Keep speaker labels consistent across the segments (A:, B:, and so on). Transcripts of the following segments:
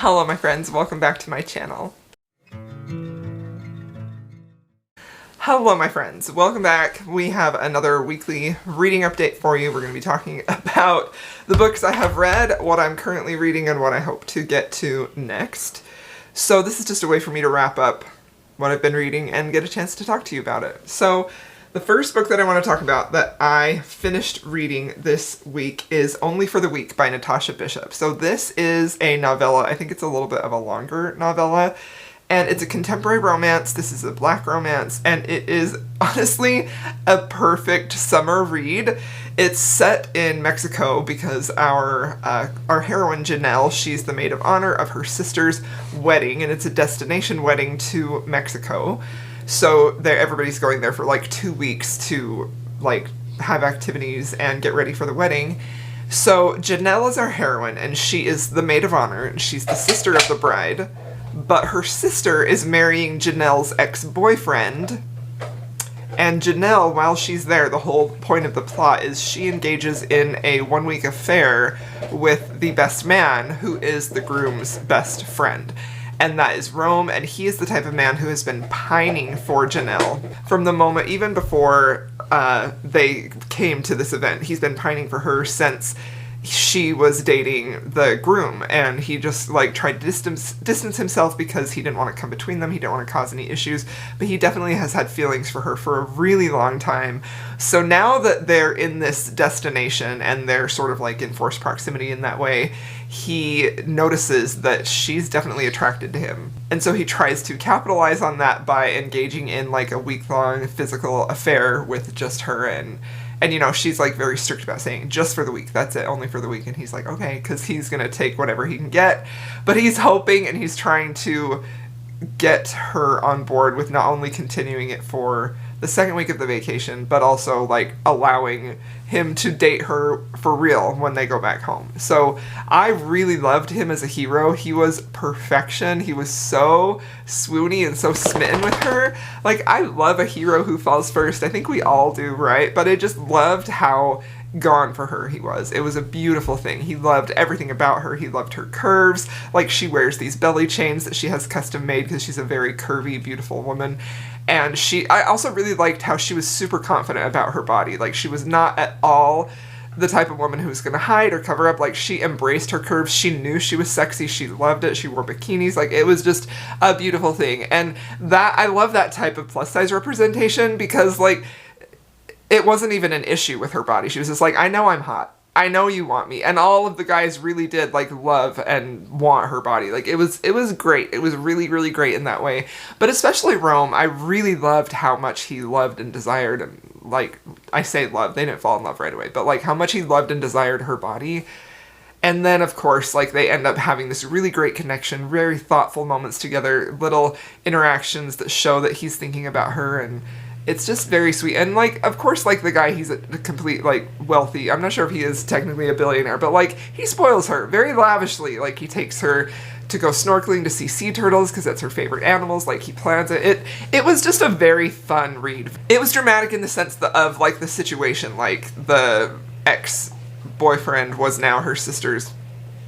A: Hello my friends, welcome back to my channel. Hello my friends, welcome back. We have another weekly reading update for you. We're going to be talking about the books I have read, what I'm currently reading, and what I hope to get to next. So this is just a way for me to wrap up what I've been reading and get a chance to talk to you about it. So the first book that I want to talk about that I finished reading this week is Only for the Weak by Natasha Bishop. So this is a novella. I think it's a little bit of a longer novella, and it's a contemporary romance. This is a black romance, and it is honestly a perfect summer read. It's set in Mexico because our heroine Janelle, she's the maid of honor of her sister's wedding, and it's a destination wedding to Mexico. So everybody's going there for like 2 weeks to like have activities and get ready for the wedding. So Janelle is our heroine, and she is the maid of honor, and she's the sister of the bride. But her sister is marrying Janelle's ex-boyfriend. And Janelle, while she's there, the whole point of the plot is she engages in a 1-week affair with the best man, who is the groom's best friend. And that is Rome, and he is the type of man who has been pining for Janelle from the moment, even before they came to this event. He's been pining for her since she was dating the groom, and he just like tried to distance himself because he didn't want to come between them. He didn't want to cause any issues, but he definitely has had feelings for her for a really long time. So now that they're in this destination and they're sort of like in forced proximity in that way, he notices that she's definitely attracted to him. And so he tries to capitalize on that by engaging in like a week-long physical affair with just her, and you know, she's like very strict about saying just for the week, that's it, only for the week. And he's like, okay, because he's going to take whatever he can get. But he's hoping and he's trying to get her on board with not only continuing it for the second week of the vacation, but also like allowing him to date her for real when they go back home. So I really loved him as a hero. He was perfection. He was so swoony and so smitten with her. Like, I love a hero who falls first. I think we all do, right? But I just loved how gone for her he was. It was a beautiful thing. He loved everything about her. He loved her curves. Like, she wears these belly chains that she has custom made because she's a very curvy, beautiful woman. And I also really liked how she was super confident about her body. Like, she was not at all the type of woman who was going to hide or cover up. Like, she embraced her curves. She knew she was sexy. She loved it. She wore bikinis. Like, it was just a beautiful thing. And I love that type of plus size representation because, like, it wasn't even an issue with her body. She was just like, I know I'm hot. I know you want me. And all of the guys really did like love and want her body. Like, it was great. It was really, really great in that way. But especially Rome, I really loved how much he loved and desired, and like, I say love, they didn't fall in love right away, but like how much he loved and desired her body. And then, of course, like, they end up having this really great connection, very thoughtful moments together, little interactions that show that he's thinking about her, and it's just very sweet. And, like, of course, like, the guy, he's a complete, like, wealthy, I'm not sure if he is technically a billionaire, but, like, he spoils her very lavishly. Like, he takes her to go snorkeling to see sea turtles because that's her favorite animals. Like, he plans it. It was just a very fun read. It was dramatic in the sense of, like, the situation. Like, the ex-boyfriend was now her sister's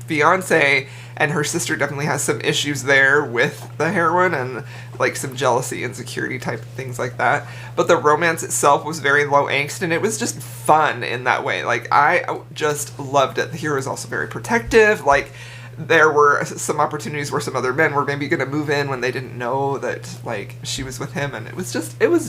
A: fiance, and her sister definitely has some issues there with the heroine and like some jealousy, insecurity type of things like that. But the romance itself was very low angst, and it was just fun in that way. Like, I just loved it. The hero is also very protective. Like, there were some opportunities where some other men were maybe going to move in when they didn't know that, like, she was with him, and it was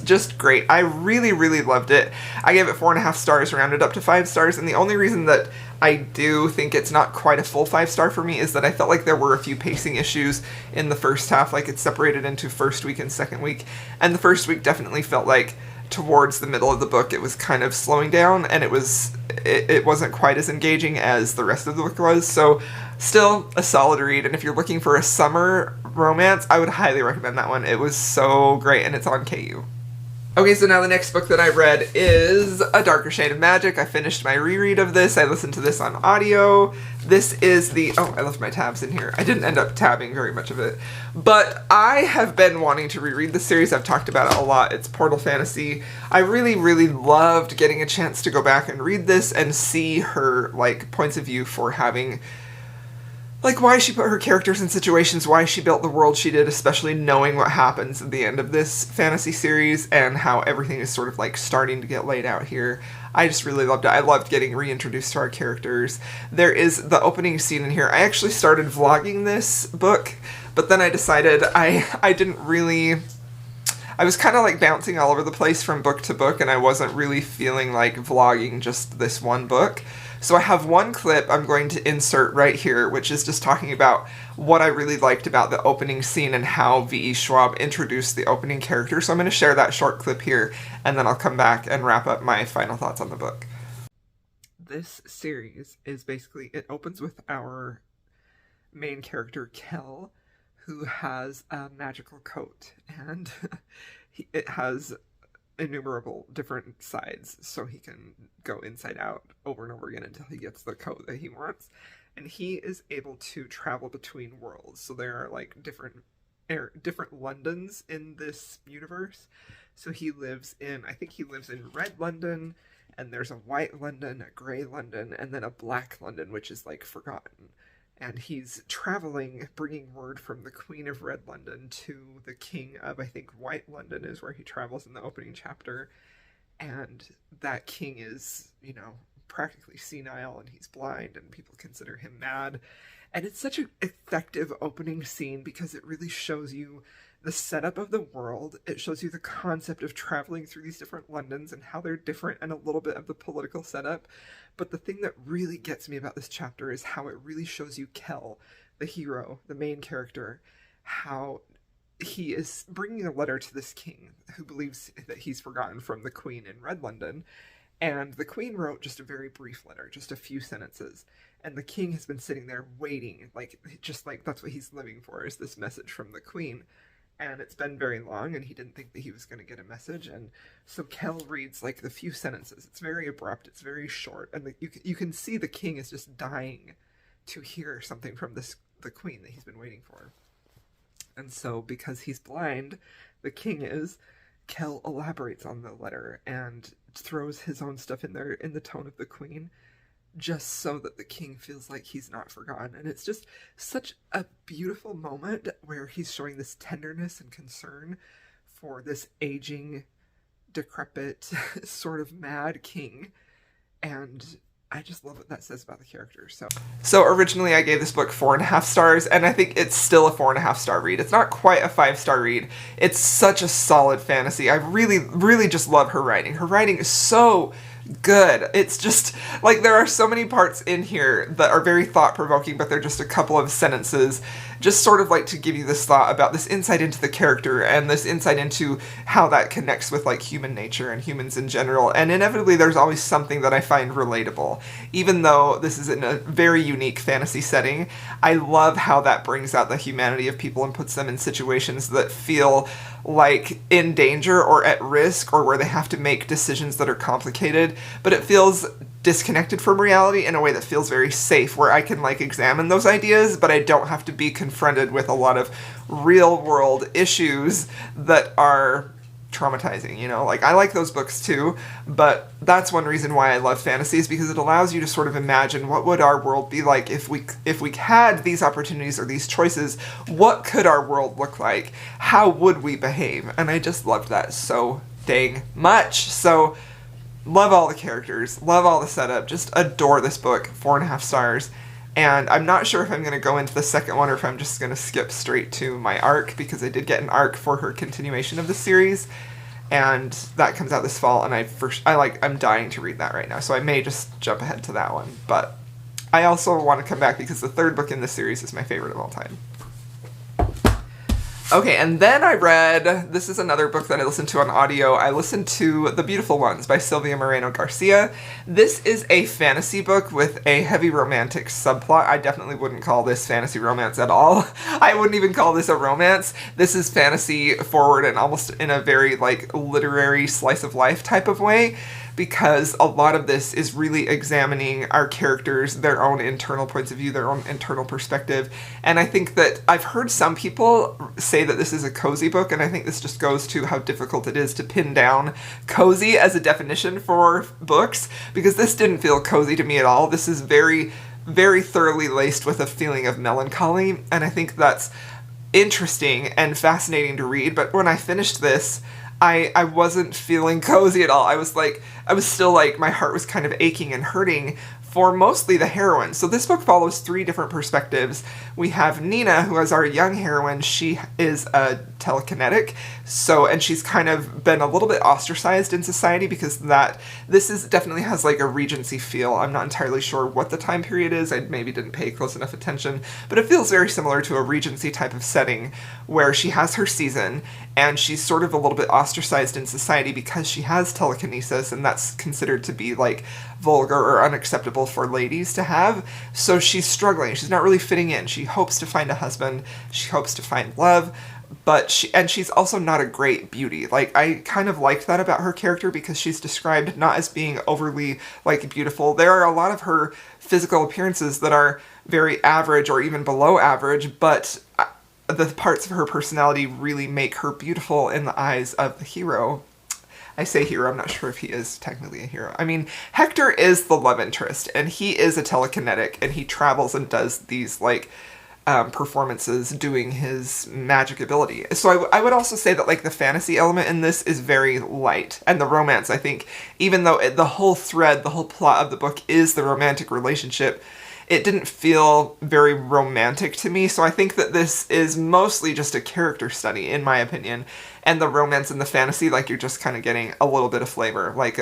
A: just great. I really, really loved it. I gave it 4.5 stars, rounded up to 5 stars, and the only reason that I do think it's not quite a full 5-star for me is that I felt like there were a few pacing issues in the first half. Like, it's separated into first week and second week, and the first week definitely felt like towards the middle of the book it was kind of slowing down, and it wasn't quite as engaging as the rest of the book was. So still a solid read, and if you're looking for a summer romance, I would highly recommend that one. It was so great, and it's on KU. Okay, so now the next book that I read is A Darker Shade of Magic. I finished my reread of this. I listened to this on audio. This is I left my tabs in here. I didn't end up tabbing very much of it. But I have been wanting to reread this series. I've talked about it a lot. It's Portal Fantasy. I really, really loved getting a chance to go back and read this and see her, like, points of view for having like why she put her characters in situations, why she built the world she did, especially knowing what happens at the end of this fantasy series and how everything is sort of like starting to get laid out here. I just really loved it. I loved getting reintroduced to our characters. There is the opening scene in here. I actually started vlogging this book, but then I decided I didn't really... I was kind of like bouncing all over the place from book to book, and I wasn't really feeling like vlogging just this one book. So I have one clip I'm going to insert right here, which is just talking about what I really liked about the opening scene and how V.E. Schwab introduced the opening character. So I'm going to share that short clip here, and then I'll come back and wrap up my final thoughts on the book. This series is basically, it opens with our main character, Kel, who has a magical coat, and it has innumerable different sides, so he can go inside out over and over again until he gets the coat that he wants. And he is able to travel between worlds, so there are like different Londons in this universe. So he lives in, I think he lives in Red London, and there's a White London, a Grey London, and then a Black London, which is like forgotten. And he's traveling, bringing word from the Queen of Red London to the King of, I think, White London is where he travels in the opening chapter. And that king is, you know, practically senile, and he's blind, and people consider him mad. And it's such an effective opening scene because it really shows you the setup of the world. It shows you the concept of traveling through these different Londons and how they're different, and a little bit of the political setup. But the thing that really gets me about this chapter is how it really shows you Kel, the hero, the main character, how he is bringing a letter to this king who believes that he's forgotten from the Queen in Red London. And the Queen wrote just a very brief letter, just a few sentences. And the king has been sitting there waiting, like, just like that's what he's living for, is this message from the Queen. And it's been very long, and he didn't think that he was going to get a message. And so Kel reads like the few sentences. It's very abrupt. It's very short. And you can see the king is just dying to hear something from the Queen that he's been waiting for. And so because he's blind, the king is, Kel elaborates on the letter and throws his own stuff in there in the tone of the Queen, just so that the king feels like he's not forgotten. And it's just such a beautiful moment where he's showing this tenderness and concern for this aging, decrepit, sort of mad king. And I just love what that says about the character. So originally I gave this book 4.5 stars, and I think it's still a 4.5 star read. It's not quite a 5-star read. It's such a solid fantasy. I really, really just love her writing. Her writing is so good. It's just, like, there are so many parts in here that are very thought-provoking, but they're just a couple of sentences, just sort of like to give you this thought about this insight into the character and this insight into how that connects with like human nature and humans in general. And inevitably there's always something that I find relatable. Even though this is in a very unique fantasy setting, I love how that brings out the humanity of people and puts them in situations that feel like in danger or at risk, or where they have to make decisions that are complicated, but it feels disconnected from reality in a way that feels very safe, where I can like examine those ideas, but I don't have to be confronted with a lot of real world issues that are traumatizing, you know? Like, I like those books too, but that's one reason why I love fantasy, is because it allows you to sort of imagine what would our world be like if we had these opportunities or these choices. What could our world look like? How would we behave? And I just loved that so dang much. So love all the characters, love all the setup, just adore this book. 4.5 stars. And I'm not sure if I'm going to go into the second one or if I'm just going to skip straight to my arc, because I did get an arc for her continuation of the series, and that comes out this fall, and I'm dying to read that right now, so I may just jump ahead to that one. But I also want to come back because the third book in this series is my favorite of all time. Okay, and then I read, this is another book that I listened to on audio. I listened to The Beautiful Ones by Silvia Moreno Garcia. This is a fantasy book with a heavy romantic subplot. I definitely wouldn't call this fantasy romance at all. I wouldn't even call this a romance. This is fantasy forward and almost in a very like literary slice of life type of way, because a lot of this is really examining our characters, their own internal points of view, their own internal perspective. And I think that I've heard some people say that this is a cozy book, and I think this just goes to how difficult it is to pin down cozy as a definition for books, because this didn't feel cozy to me at all. This is very very thoroughly laced with a feeling of melancholy, and I think that's interesting and fascinating to read. But when I finished this, I wasn't feeling cozy at all. I was still like, my heart was kind of aching and hurting for mostly the heroine. So this book follows three different perspectives. We have Nina, who is our young heroine. She is a telekinetic, and she's kind of been a little bit ostracized in society because this definitely has like a Regency feel. I'm not entirely sure what the time period is. I maybe didn't pay close enough attention, but it feels very similar to a Regency type of setting where she has her season and she's sort of a little bit ostracized in society because she has telekinesis, and that's considered to be like vulgar or unacceptable for ladies to have. So she's struggling. She's not really fitting in. She hopes to find a husband. She hopes to find love, but she's also not a great beauty. Like, I kind of liked that about her character because she's described not as being overly like beautiful. There are a lot of her physical appearances that are very average or even below average, but the parts of her personality really make her beautiful in the eyes of the hero. I say hero, I'm not sure if he is technically a hero. I mean, Hector is the love interest, and he is a telekinetic, and he travels and does these, like, performances doing his magic ability. So I would also say that, like, the fantasy element in this is very light, and the romance, I think, even though the whole thread, the whole plot of the book is the romantic relationship, it didn't feel very romantic to me, so I think that this is mostly just a character study, in my opinion, and the romance and the fantasy, like, you're just kind of getting a little bit of flavor, like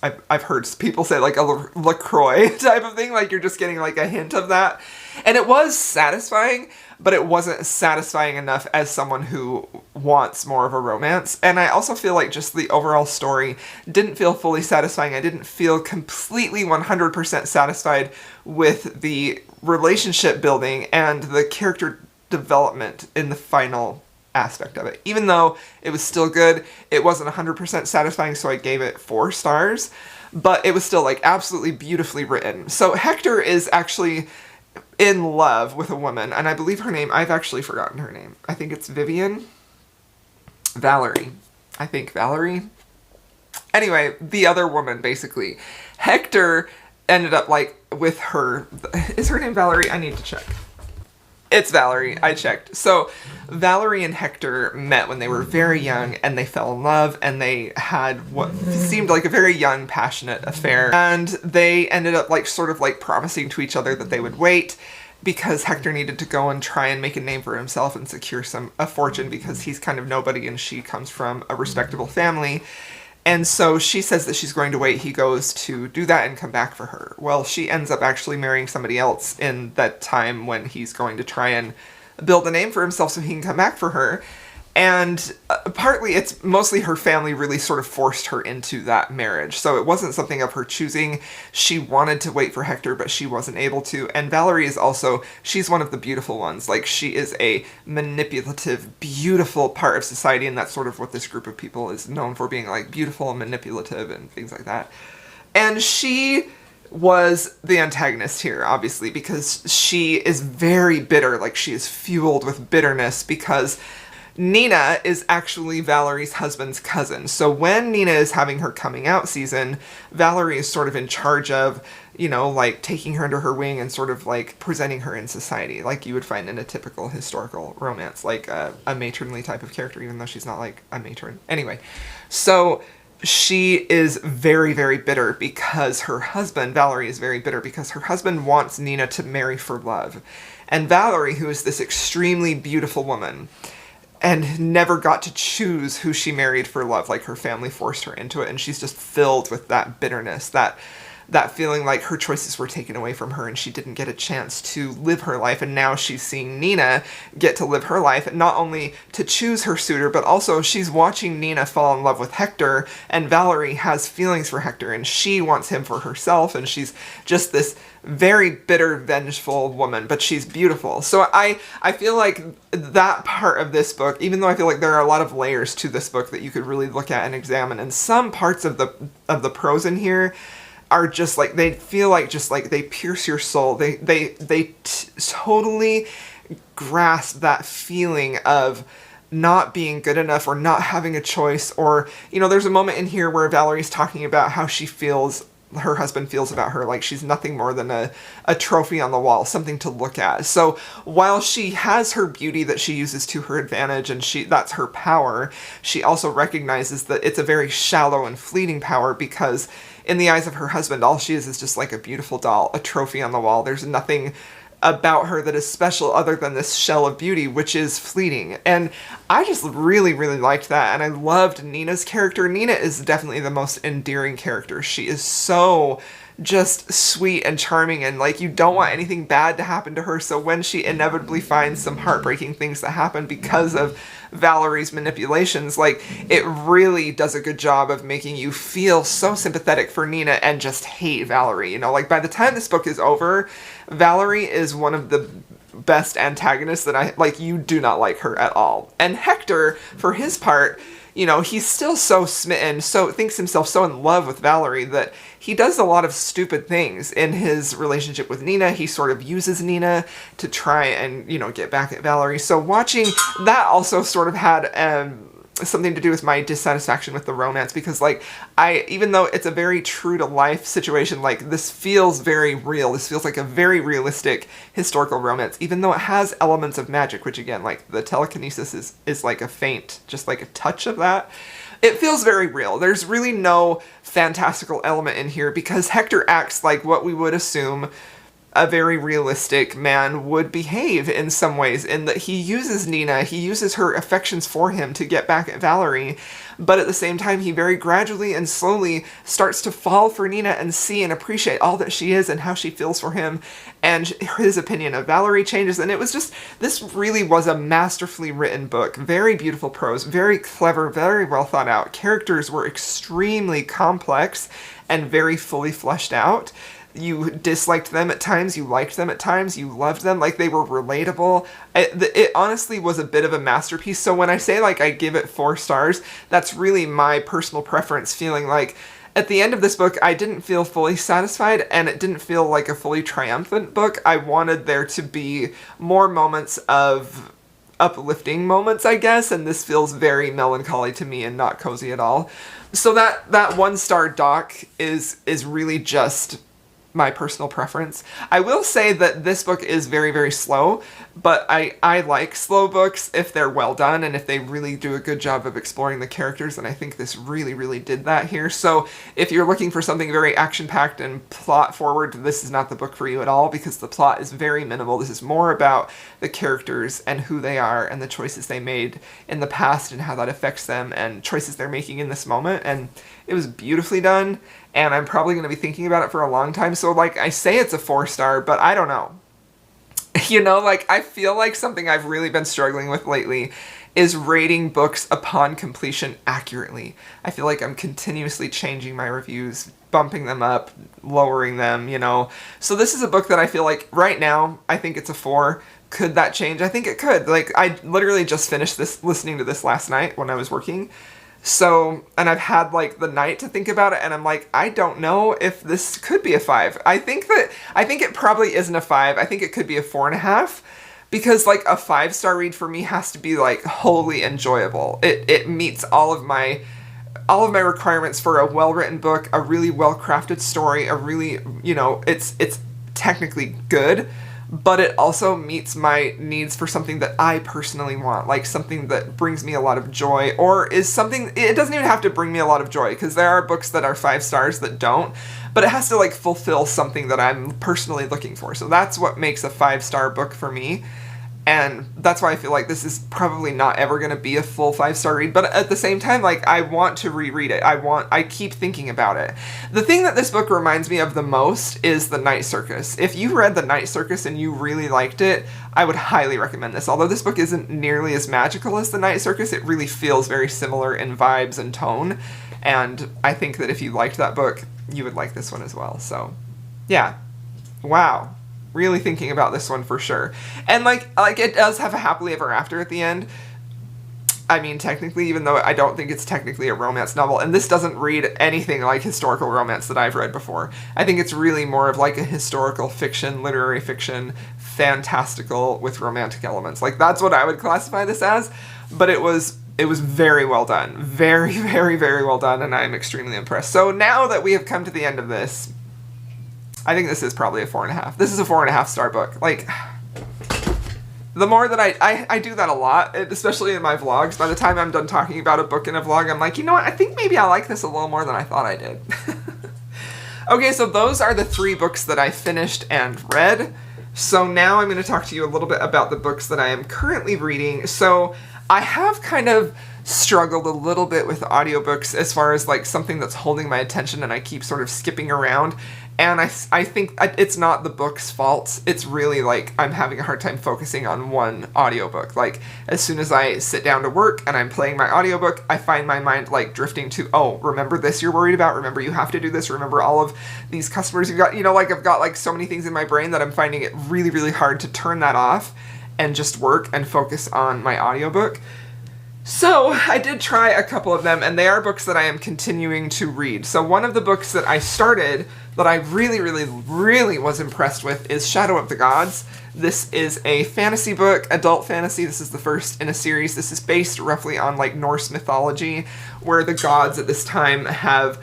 A: I've heard people say, like, a LaCroix type of thing, like, you're just getting, like, a hint of that, and it was satisfying, but it wasn't satisfying enough as someone who wants more of a romance. And I also feel like just the overall story didn't feel fully satisfying. I didn't feel completely 100% satisfied with the relationship building and the character development in the final aspect of it. Even though it was still good, it wasn't 100% satisfying, so I gave it 4 stars. But it was still, like, absolutely beautifully written. So Hector is actually in love with a woman, and I believe her name, I've actually forgotten her name. I think it's Valerie. I think Valerie. Anyway, the other woman, basically. Hector ended up, like, with her. Is her name Valerie? I need to check. It's Valerie. I checked. So Valerie and Hector met when they were very young, and they fell in love, and they had what seemed like a very young, passionate affair. And they ended up, like, sort of, like, promising to each other that they would wait because Hector needed to go and try and make a name for himself and secure a fortune because he's kind of nobody and she comes from a respectable family. And so she says that she's going to wait. He goes to do that and come back for her. Well, she ends up actually marrying somebody else in that time when he's going to try and build a name for himself so he can come back for her. And partly it's mostly her family really sort of forced her into that marriage. So it wasn't something of her choosing. She wanted to wait for Hector, but she wasn't able to. And Valerie is also, she's one of the beautiful ones. Like, she is a manipulative, beautiful part of society, and that's sort of what this group of people is known for, being, like, beautiful and manipulative and things like that. And she was the antagonist here, obviously, because she is very bitter. Like, she is fueled with bitterness because Nina is actually Valerie's husband's cousin. So when Nina is having her coming out season, Valerie is sort of in charge of, you know, like, taking her under her wing and sort of, like, presenting her in society, like you would find in a typical historical romance, like a matronly type of character, even though she's not, like, a matron. Anyway, so she is very, very bitter because her husband, Valerie is very bitter because her husband wants Nina to marry for love. And Valerie, who is this extremely beautiful woman, and never got to choose who she married for love, like, her family forced her into it, and she's just filled with that bitterness, that feeling like her choices were taken away from her and she didn't get a chance to live her life, and now she's seeing Nina get to live her life, and not only to choose her suitor, but also she's watching Nina fall in love with Hector, and Valerie has feelings for Hector, and she wants him for herself, and she's just this very bitter, vengeful woman, but she's beautiful. So I feel like that part of this book, even though I feel like there are a lot of layers to this book that you could really look at and examine, and some parts of the prose in here are just like, they feel like just like they pierce your soul. They totally grasp that feeling of not being good enough or not having a choice, or, you know, there's a moment in here where Valerie's talking about how she feels her husband feels about her, like she's nothing more than a trophy on the wall, something to look at. So while she has her beauty that she uses to her advantage and that's her power, she also recognizes that it's a very shallow and fleeting power, because in the eyes of her husband, all she is just like a beautiful doll, a trophy on the wall. There's nothing about her that is special other than this shell of beauty, which is fleeting. And I just really, really liked that. And I loved Nina's character. Nina is definitely the most endearing character. She is so just sweet and charming, and like you don't want anything bad to happen to her. So when she inevitably finds some heartbreaking things that happen because of Valerie's manipulations, like it really does a good job of making you feel so sympathetic for Nina and just hate Valerie. You know, like by the time this book is over, Valerie is one of the best antagonists that you do not like her at all. And Hector, for his part, you know, he's still so smitten, so thinks himself so in love with Valerie that he does a lot of stupid things in his relationship with Nina. He sort of uses Nina to try and, you know, get back at Valerie. So watching that also sort of had something to do with my dissatisfaction with the romance, because like even though it's a very true to life situation, like this feels very real. This feels like a very realistic historical romance, even though it has elements of magic, which again, like the telekinesis is like a feint, just like a touch of that. It feels very real. There's really no fantastical element in here, because Hector acts like what we would assume a very realistic man would behave in some ways, in that he uses Nina, he uses her affections for him to get back at Valerie, but at the same time he very gradually and slowly starts to fall for Nina and see and appreciate all that she is and how she feels for him, and his opinion of Valerie changes. And it was just, this really was a masterfully written book. Very beautiful prose, very clever, very well thought out. Characters were extremely complex and very fully fleshed out. You disliked them at times, you liked them at times, you loved them, like they were relatable. It honestly was a bit of a masterpiece. So when I say like I give it 4 stars, that's really my personal preference, feeling like at the end of this book I didn't feel fully satisfied, and it didn't feel like a fully triumphant book. I wanted there to be more moments of uplifting moments, I guess, and this feels very melancholy to me and not cozy at all. So that 1-star doc is really just my personal preference. I will say that this book is very, very slow, but I like slow books if they're well done and if they really do a good job of exploring the characters, and I think this really, really did that here. So if you're looking for something very action-packed and plot-forward, this is not the book for you at all, because the plot is very minimal. This is more about the characters and who they are and the choices they made in the past and how that affects them and choices they're making in this moment, and it was beautifully done. And I'm probably going to be thinking about it for a long time. So, like, I say it's a 4-star, but I don't know. You know, like, I feel like something I've really been struggling with lately is rating books upon completion accurately. I feel like I'm continuously changing my reviews, bumping them up, lowering them, you know. So this is a book that I feel like, right now, I think it's a 4. Could that change? I think it could. Like, I literally just finished listening to this last night when I was working. So, and I've had like the night to think about it, and I'm like, I don't know if this could be a 5. I think it probably isn't a 5. I think it could be a 4.5, because like a 5-star read for me has to be like wholly enjoyable. It meets all of my requirements for a well-written book, a really well-crafted story, a really, you know, it's technically good, but it also meets my needs for something that I personally want, like something that brings me a lot of joy, or is something, it doesn't even have to bring me a lot of joy, because there are books that are 5 stars that don't, but it has to like fulfill something that I'm personally looking for. So that's what makes a 5-star book for me. And that's why I feel like this is probably not ever going to be a full 5-star read, but at the same time, like, I want to reread it. I keep thinking about it. The thing that this book reminds me of the most is The Night Circus. If you read The Night Circus and you really liked it, I would highly recommend this. Although this book isn't nearly as magical as The Night Circus, it really feels very similar in vibes and tone, and I think that if you liked that book, you would like this one as well. So, yeah. Wow. Really thinking about this one for sure. And like it does have a happily ever after at the end. I mean, technically, even though I don't think it's technically a romance novel, and this doesn't read anything like historical romance that I've read before. I think it's really more of like a historical fiction, literary fiction, fantastical with romantic elements. Like, that's what I would classify this as, but it was it was very well done. Very, very, very well done, and I'm extremely impressed. So now that we have come to the end of this, I think this is probably a 4.5. This is a 4.5 star book. Like, the more that I do that a lot, especially in my vlogs. By the time I'm done talking about a book in a vlog, I'm like, you know what, I think maybe I like this a little more than I thought I did. Okay, so those are the 3 books that I finished and read. So now I'm going to talk to you a little bit about the books that I am currently reading. So I have kind of struggled a little bit with audiobooks as far as like something that's holding my attention and I keep sort of skipping around. And I think it's not the book's fault. It's really like I'm having a hard time focusing on one audiobook. Like as soon as I sit down to work and I'm playing my audiobook, I find my mind like drifting to, oh, remember this you're worried about? Remember you have to do this? Remember all of these customers you've got? You know, like I've got like so many things in my brain that I'm finding it really, really hard to turn that off and just work and focus on my audiobook. So I did try a couple of them, and they are books that I am continuing to read. So one of the books that I started that I really, really, really was impressed with is Shadow of the Gods. This is a fantasy book, adult fantasy. This is the first in a series. This is based roughly on like Norse mythology, where the gods at this time have,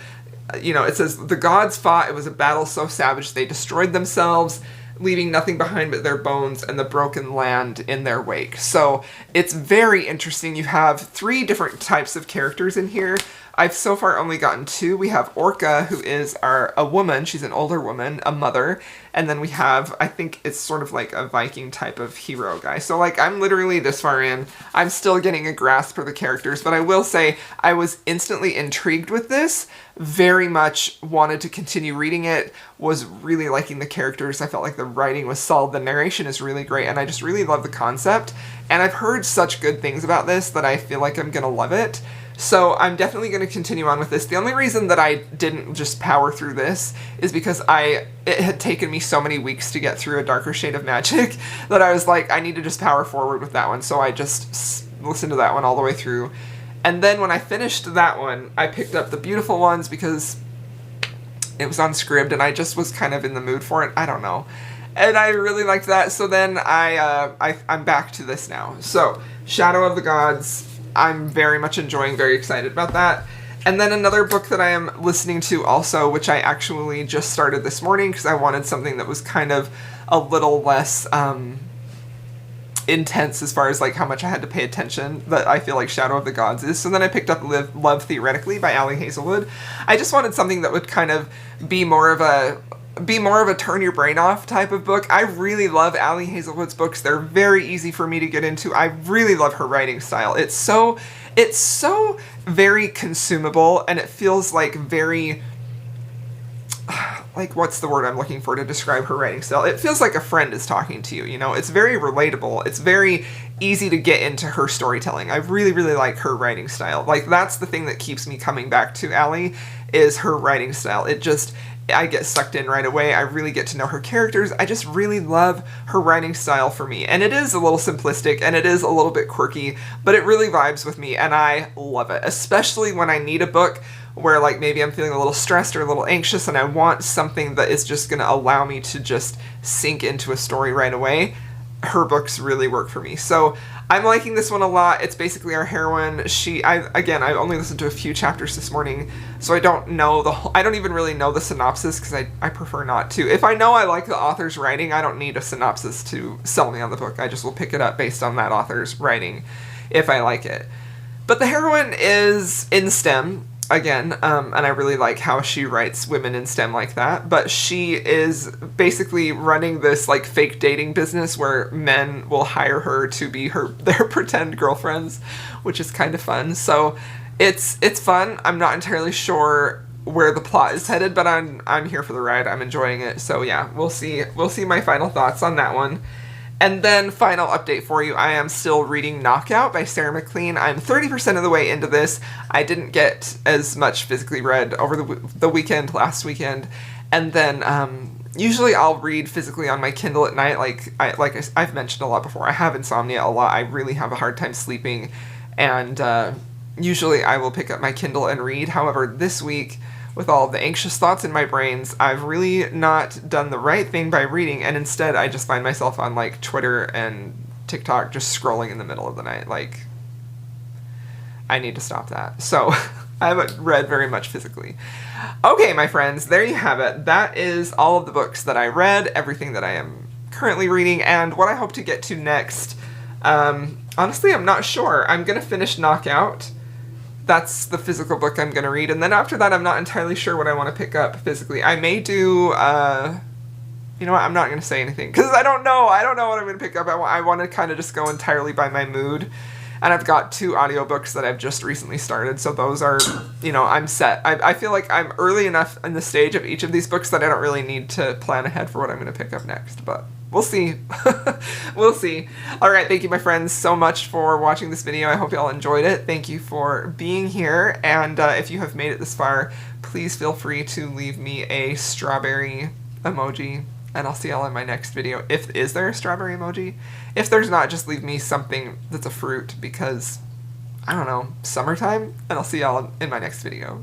A: you know, it says, the gods fought, it was a battle so savage they destroyed themselves, leaving nothing behind but their bones and the broken land in their wake. So it's very interesting. You have 3 different types of characters in here. I've so far only gotten 2. We have Orca, who is a woman. She's an older woman, a mother. And then we have, I think it's sort of like a Viking type of hero guy. So like I'm literally this far in. I'm still getting a grasp for the characters, but I will say I was instantly intrigued with this. Very much wanted to continue reading it. Was really liking the characters. I felt like the writing was solid. The narration is really great, and I just really love the concept. And I've heard such good things about this that I feel like I'm gonna love it. So I'm definitely going to continue on with this. The only reason that I didn't just power through this is because it had taken me so many weeks to get through A Darker Shade of Magic that I was like, I need to just power forward with that one. So I just listened to that one all the way through. And then when I finished that one, I picked up The Beautiful Ones because it was on Scribd and I just was kind of in the mood for it. I don't know. And I really liked that. So then I'm back to this now. So Shadow of the Gods, I'm very much enjoying, very excited about that. And then another book that I am listening to also, which I actually just started this morning because I wanted something that was kind of a little less intense as far as like how much I had to pay attention, that I feel like Shadow of the Gods is. So then I picked up Love Theoretically by Ali Hazelwood. I just wanted something that would kind of be more of a turn your brain off type of book. I really love Ali Hazelwood's books. They're very easy for me to get into. I really love her writing style. It's so very consumable, and it feels like very, like, what's the word I'm looking for to describe her writing style? It feels like a friend is talking to you, you know? It's very relatable. It's very easy to get into her storytelling. I really, really like her writing style. Like, that's the thing that keeps me coming back to Ali, is her writing style. I get sucked in right away. I really get to know her characters. I just really love her writing style for me. And it is a little simplistic and it is a little bit quirky, but it really vibes with me and I love it. Especially when I need a book where like maybe I'm feeling a little stressed or a little anxious and I want something that is just going to allow me to just sink into a story right away. Her books really work for me. So I'm liking this one a lot. It's basically our heroine. I only listened to a few chapters this morning, so I don't know I don't even really know the synopsis because I prefer not to. If I know I like the author's writing, I don't need a synopsis to sell me on the book. I just will pick it up based on that author's writing if I like it. But the heroine is in STEM. Again, and I really like how she writes women in STEM like that, but she is basically running this like fake dating business where men will hire her to be their pretend girlfriends, which is kind of fun. So it's fun. I'm not entirely sure where the plot is headed, but I'm here for the ride. I'm enjoying it. So yeah, we'll see my final thoughts on that one. And then, final update for you, I am still reading Knockout by Sarah McLean. I'm 30% of the way into this. I didn't get as much physically read over the weekend, last weekend. And then, usually I'll read physically on my Kindle at night. I've mentioned a lot before, I have insomnia a lot. I really have a hard time sleeping. And usually I will pick up my Kindle and read. However, this week, with all the anxious thoughts in my brains, I've really not done the right thing by reading, and instead I just find myself on like Twitter and TikTok just scrolling in the middle of the night. Like, I need to stop that. So I haven't read very much physically. Okay, my friends, there you have it. That is all of the books that I read, everything that I am currently reading, and what I hope to get to next. Honestly, I'm not sure. I'm going to finish Knockout. That's the physical book I'm going to read, and then after that I'm not entirely sure what I want to pick up physically. I may do, you know what, I'm not going to say anything, because I don't know what I'm going to pick up. I want to kind of just go entirely by my mood. And I've got 2 audiobooks that I've just recently started, so those are, you know, I'm set. I feel like I'm early enough in the stage of each of these books that I don't really need to plan ahead for what I'm going to pick up next, but we'll see. We'll see. Alright, thank you, my friends, so much for watching this video. I hope you all enjoyed it. Thank you for being here, and if you have made it this far, please feel free to leave me a strawberry emoji. And I'll see y'all in my next video. Is there a strawberry emoji? If there's not, just leave me something that's a fruit because, I don't know, summertime? And I'll see y'all in my next video.